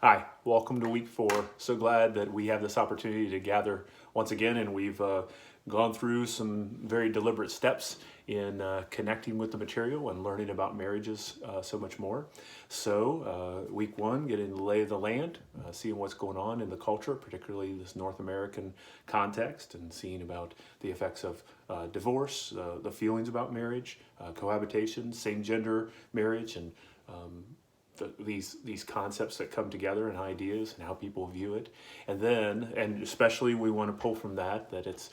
Hi, welcome to week 4. So glad that we have this opportunity to gather once again, and we've gone through some very deliberate steps in connecting with the material and learning about marriages so much more. So, week 1, getting the lay of the land, seeing what's going on in the culture, particularly this North American context, and seeing about the effects of divorce, the feelings about marriage, cohabitation, same gender marriage, and these concepts that come together and ideas and how people view it. And especially we want to pull from that it's,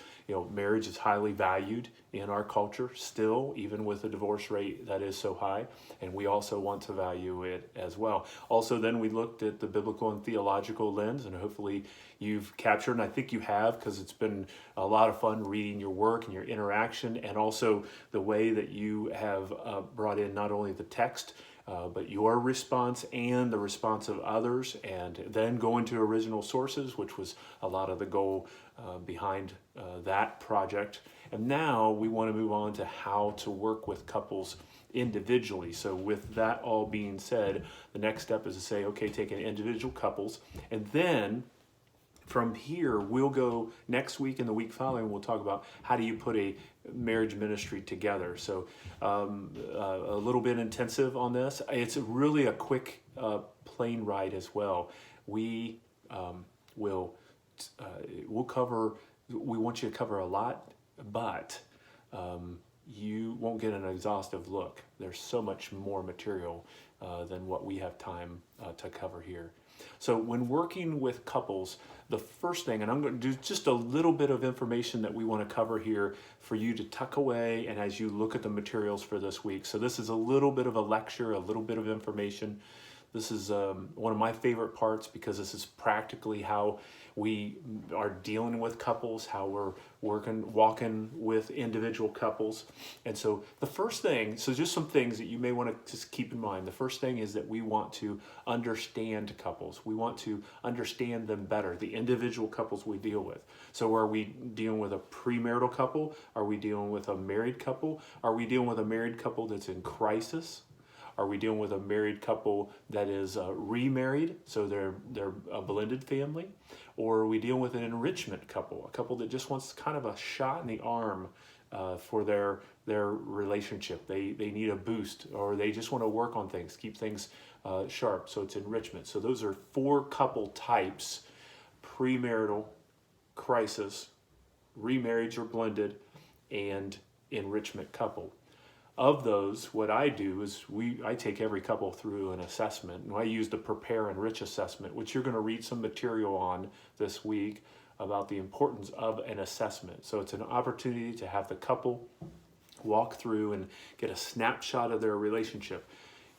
marriage is highly valued in our culture still, even with the divorce rate that is so high, and we also want to value it as well. Also, then we looked at the biblical and theological lens, and hopefully you've captured, and I think you have, because it's been a lot of fun reading your work and your interaction, and also the way that you have brought in not only the text, but your response and the response of others, and then go into original sources, which was a lot of the goal behind that project. And now we want to move on to how to work with couples individually. So with that all being said, the next step is to say, okay, take an individual couples, and then from here, we'll go next week and the week following, we'll talk about how do you put a marriage ministry together. So a little bit intensive on this. It's really a quick plane ride as well. We will we'll cover, we want you to cover a lot, but you won't get an exhaustive look. There's so much more material than what we have time to cover here. So when working with couples, the first thing, and I'm going to do just a little bit of information that we want to cover here for you to tuck away and as you look at the materials for this week. So this is a little bit of a lecture, a little bit of information. This is one of my favorite parts because this is practically how we are dealing with couples, how we're walking with individual couples. And so the first thing, so just some things that you may want to just keep in mind. The first thing is that we want to understand couples. We want to understand them better, the individual couples we deal with. So are we dealing with a premarital couple? Are we dealing with a married couple? Are we dealing with a married couple that's in crisis? Are we dealing with a married couple that is remarried, so they're a blended family? Or are we dealing with an enrichment couple, a couple that just wants kind of a shot in the arm for their relationship? They need a boost, or they just want to work on things, keep things sharp, so it's enrichment. So those are 4 couple types: premarital, crisis, remarriage or blended, and enrichment couple. Of those, what I do is I take every couple through an assessment, and I use the Prepare Enrich assessment, which you're going to read some material on this week about the importance of an assessment. So it's an opportunity to have the couple walk through and get a snapshot of their relationship.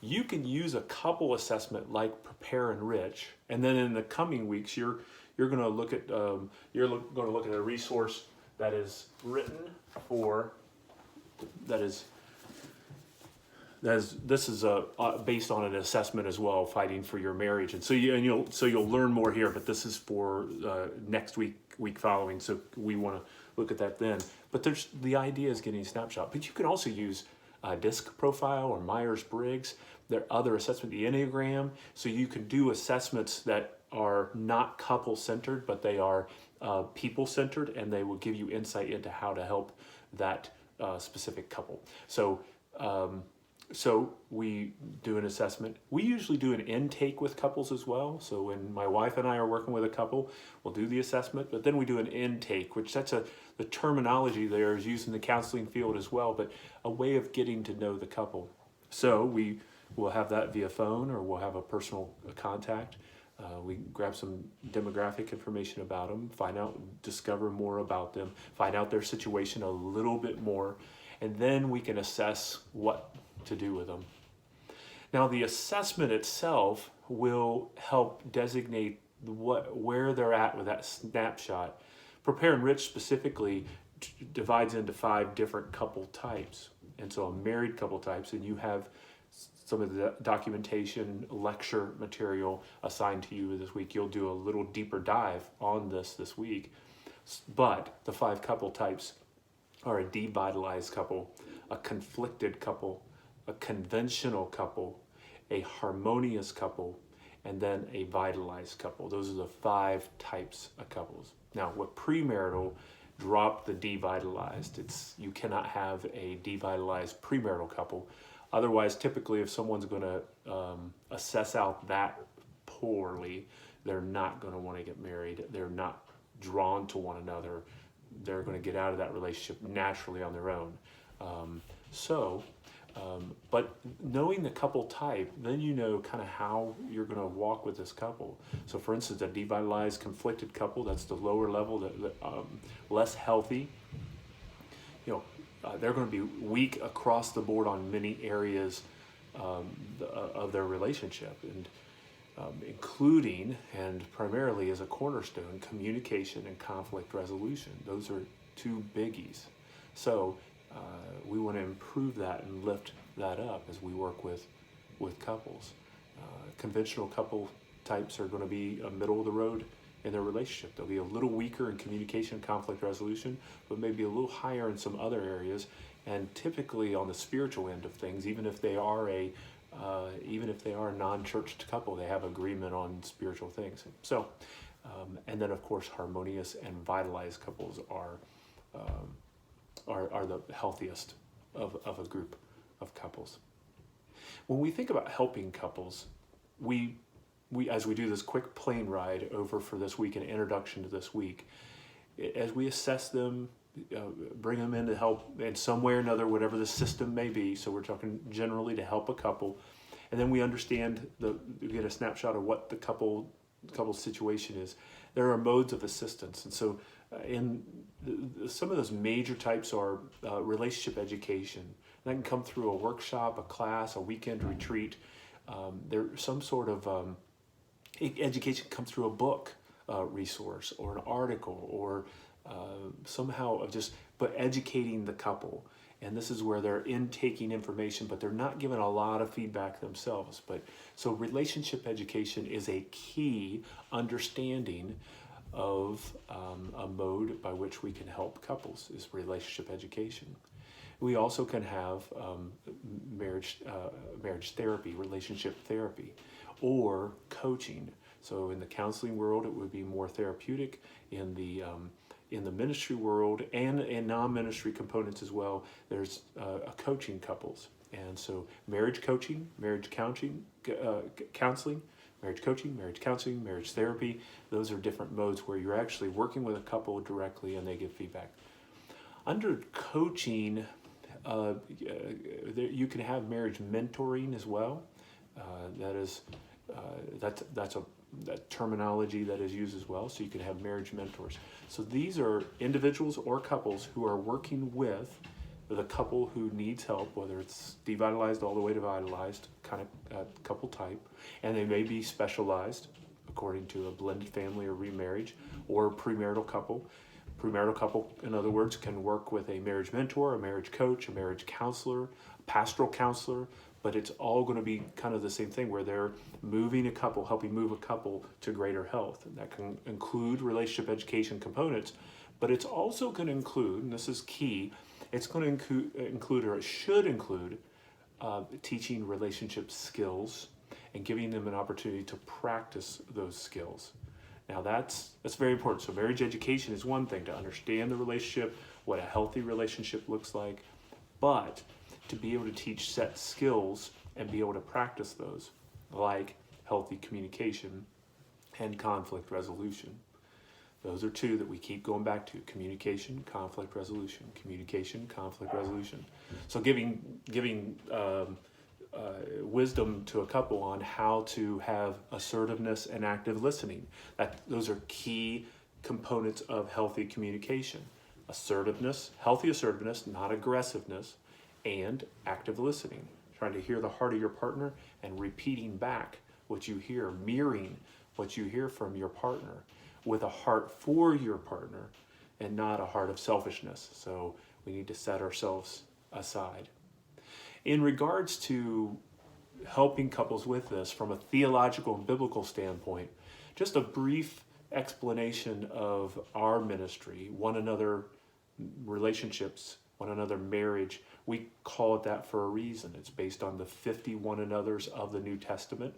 You can use a couple assessment like Prepare Enrich, and then in the coming weeks, you're going to look at going to look at a resource that is written for that is this is based on an assessment as well, fighting for your marriage, and you'll learn more here. But this is for next week following. So we want to look at that then. But the idea is getting a snapshot. But you can also use DISC profile or Myers-Briggs. There are other assessments, the Enneagram. So you can do assessments that are not couple-centered, but they are people-centered, and they will give you insight into how to help that specific couple. So we do an assessment. We usually do an intake with couples as well. So when my wife and I are working with a couple, we'll do the assessment, but then we do an intake, which the terminology there is used in the counseling field as well, but a way of getting to know the couple. So we will have that via phone, or we'll have a personal contact. We grab some demographic information about them, discover more about them, find out their situation a little bit more, and then we can assess what to do with them. Now, the assessment itself will help designate where they're at with that snapshot. Prepare Enrich specifically divides into 5 different couple types, and so a married couple types, and you have some of the documentation, lecture material assigned to you this week. You'll do a little deeper dive on this week, but the 5 couple types are a devitalized couple, a conflicted couple, a conventional couple, a harmonious couple, and then a vitalized couple. Those are the 5 types of couples. Now, what premarital, drop the devitalized. You cannot have a devitalized premarital couple. Otherwise, typically, if someone's going to assess out that poorly, they're not going to want to get married. They're not drawn to one another. They're going to get out of that relationship naturally on their own. But knowing the couple type, then you know kind of how you're going to walk with this couple. So for instance, a devitalized conflicted couple, that's the lower level, less healthy. They're going to be weak across the board on many areas of their relationship, and including and primarily as a cornerstone, communication and conflict resolution. Those are 2 biggies. So we want to improve that and lift that up as we work with couples. Conventional couple types are going to be a middle of the road in their relationship. They'll be a little weaker in communication and conflict resolution, but maybe a little higher in some other areas. And typically on the spiritual end of things, even if they are a non-churched couple, they have agreement on spiritual things. So, and then of course, harmonious and vitalized couples are the healthiest of a group of couples. When we think about helping couples, we as we do this quick plane ride over for this week, an introduction to this week, as we assess them, bring them in to help in some way or another, whatever the system may be. So we're talking generally to help a couple, and then we understand get a snapshot of what the couple situation is. There are modes of assistance, and so some of those major types are relationship education. That can come through a workshop, a class, a weekend retreat. There's some sort of education comes through a book resource or an article or somehow but educating the couple. And this is where they're intaking information, but they're not giving a lot of feedback themselves. So relationship education is a key understanding of a mode by which we can help couples, is relationship education. We also can have marriage therapy, relationship therapy, or coaching. So in the counseling world, it would be more therapeutic. In the ministry world and in non-ministry components as well, there's coaching couples. And so marriage coaching, marriage counseling, marriage coaching, marriage counseling, marriage therapy, those are different modes where you're actually working with a couple directly and they give feedback. Under coaching, you can have marriage mentoring as well. That's that terminology that is used as well. So you can have marriage mentors. So these are individuals or couples who are working with the couple who needs help, whether it's devitalized all the way to vitalized kind of couple type, and they may be specialized according to a blended family or remarriage or premarital couple. Premarital couple, in other words, can work with a marriage mentor, a marriage coach, a marriage counselor, a pastoral counselor, but it's all going to be kind of the same thing where they're helping move a couple to greater health. And that can include relationship education components, but it's also going to include, and this is key, it's going to include, or it should include, teaching relationship skills and giving them an opportunity to practice those skills. Now that's very important. So marriage education is one thing, to understand the relationship, what a healthy relationship looks like, but to be able to teach set skills and be able to practice those, like healthy communication and conflict resolution. Those are 2 that we keep going back to: communication, conflict resolution, communication, conflict resolution. So giving wisdom to a couple on how to have assertiveness and active listening. Those are key components of healthy communication. Assertiveness, healthy assertiveness, not aggressiveness, and active listening. Trying to hear the heart of your partner and repeating back what you hear, mirroring what you hear from your partner with a heart for your partner and not a heart of selfishness. So we need to set ourselves aside. In regards to helping couples with this from a theological and biblical standpoint, just a brief explanation of our ministry, one another relationships, one another marriage. We call it that for a reason. It's based on the 50 one another's of the New Testament.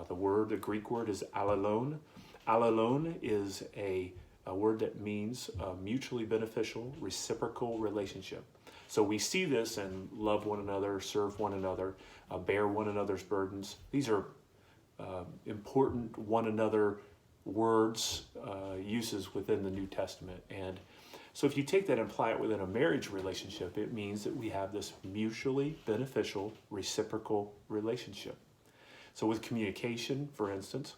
The Greek word is allalon. Allalon is a word that means a mutually beneficial, reciprocal relationship. So we see this in love one another, serve one another, bear one another's burdens. These are important one another words, uses within the New Testament. And so if you take that and apply it within a marriage relationship, it means that we have this mutually beneficial, reciprocal relationship. So with communication, for instance,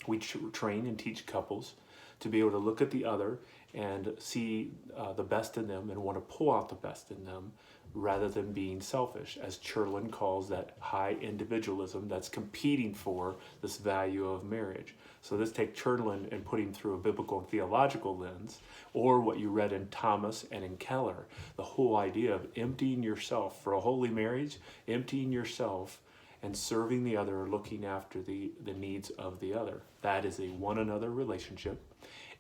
we train and teach couples to be able to look at the other and see the best in them and want to pull out the best in them rather than being selfish, as Cherlin calls that high individualism that's competing for this value of marriage. So let's take Cherlin and put him through a biblical and theological lens, or what you read in Thomas and in Keller, the whole idea of emptying yourself for a holy marriage, emptying yourself and serving the other, looking after the needs of the other. That is a one another relationship,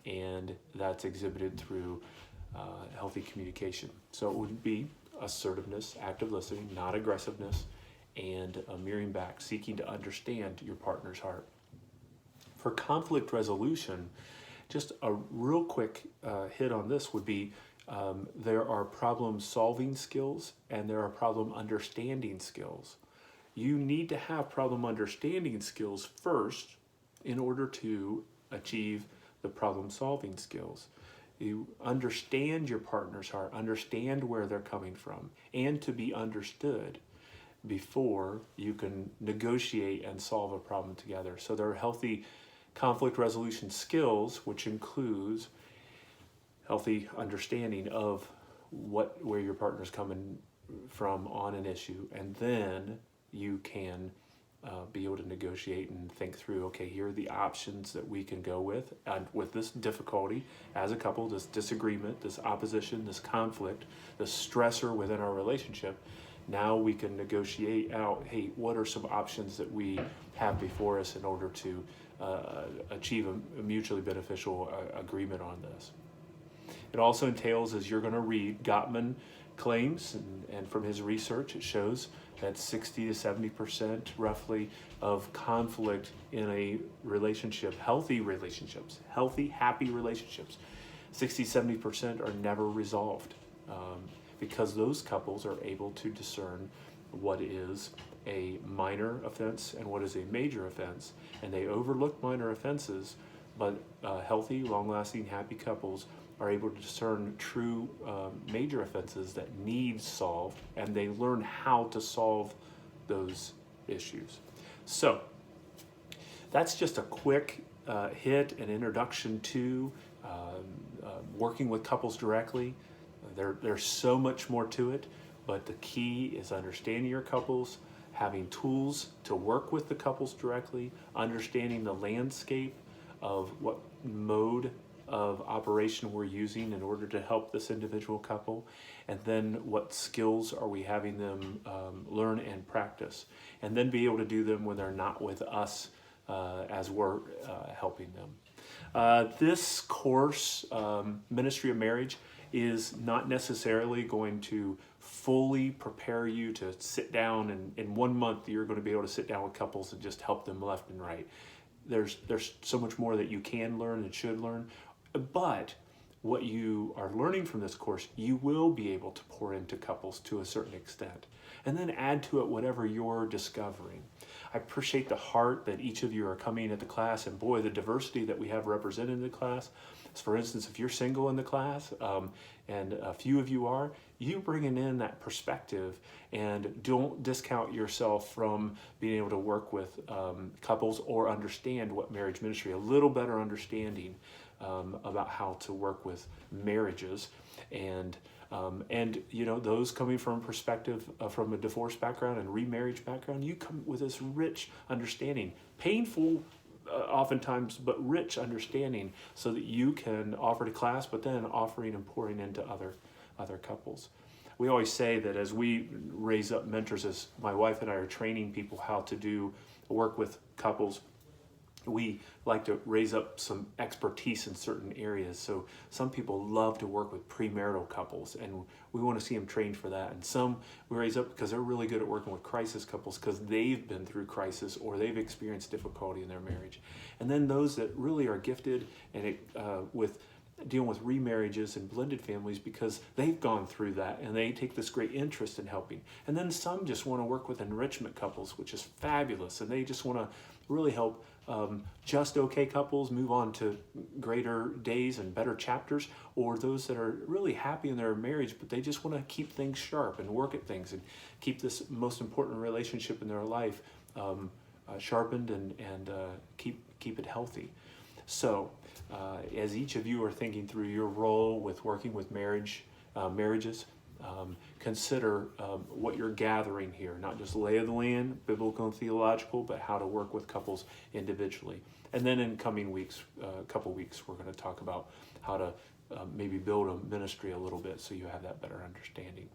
and that's exhibited through healthy communication. So it would be assertiveness, active listening, not aggressiveness, and mirroring back, seeking to understand your partner's heart. For conflict resolution, just a real quick hit on this would be there are problem solving skills and there are problem understanding skills. You need to have problem understanding skills first in order to achieve the problem solving skills. You understand your partner's heart, understand where they're coming from, and to be understood before you can negotiate and solve a problem together. So there are healthy conflict resolution skills, which includes healthy understanding of where your partner's coming from on an issue, and then you can be able to negotiate and think through, okay, here are the options that we can go with, and with this difficulty as a couple, this disagreement, this opposition, this conflict, this stressor within our relationship. Now we can negotiate out, hey, what are some options that we have before us in order to achieve a mutually beneficial agreement on this. It also entails, as you're going to read, Gottman claims, and from his research it shows that 60 to 70% roughly of conflict in a relationship, healthy relationships, healthy, happy relationships, 60, 70% are never resolved because those couples are able to discern what is a minor offense and what is a major offense, and they overlook minor offenses, but healthy, long-lasting, happy couples are able to discern true major offenses that need solved, and they learn how to solve those issues. So that's just a quick hit, an introduction to working with couples directly. There's so much more to it, but the key is understanding your couples, having tools to work with the couples directly, understanding the landscape of what mode of operation we're using in order to help this individual couple, and then what skills are we having them learn and practice, and then be able to do them when they're not with us as we're helping them. This course, Ministry of Marriage, is not necessarily going to fully prepare you to sit down and in 1 month you're going to be able to sit down with couples and just help them left and right. There's so much more that you can learn and should learn, but what you are learning from this course, you will be able to pour into couples to a certain extent, and then add to it whatever you're discovering. I appreciate the heart that each of you are coming at the class, and boy, the diversity that we have represented in the class. So for instance, if you're single in the class, and a few of you are, you bringing in that perspective, and don't discount yourself from being able to work with couples or understand what marriage ministry, a little better understanding about how to work with marriages, and you know, those coming from perspective from a divorce background and remarriage background, you come with this rich understanding, painful oftentimes, but rich understanding, so that you can offer to class, but then offering and pouring into other couples. We always say that as we raise up mentors, as my wife and I are training people how to do work with couples, we like to raise up some expertise in certain areas. So some people love to work with premarital couples, and we want to see them trained for that. And some we raise up because they're really good at working with crisis couples because they've been through crisis or they've experienced difficulty in their marriage. And then those that really are gifted and with dealing with remarriages and blended families because they've gone through that and they take this great interest in helping. And then some just want to work with enrichment couples, which is fabulous, and they just want to really help just okay couples move on to greater days and better chapters, or those that are really happy in their marriage but they just want to keep things sharp and work at things and keep this most important relationship in their life sharpened and keep it healthy. So as each of you are thinking through your role with working with marriages, consider what you're gathering here, not just lay of the land, biblical and theological, but how to work with couples individually. And then in coming weeks, couple weeks, we're going to talk about how to maybe build a ministry a little bit so you have that better understanding.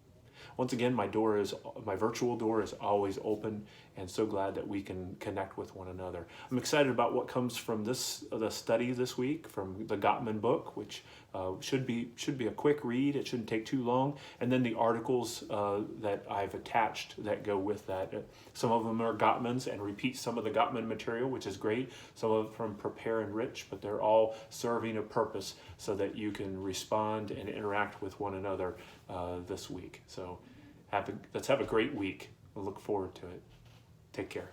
Once again, my virtual door is always open, and so glad that we can connect with one another. I'm excited about what comes from the study this week from the Gottman book, which should be a quick read. It shouldn't take too long, and then the articles that I've attached that go with that. Some of them are Gottman's and repeat some of the Gottman material, which is great. Some of them from Prepare and Rich, but they're all serving a purpose so that you can respond and interact with one another this week. So let's have a great week. I look forward to it. Take care.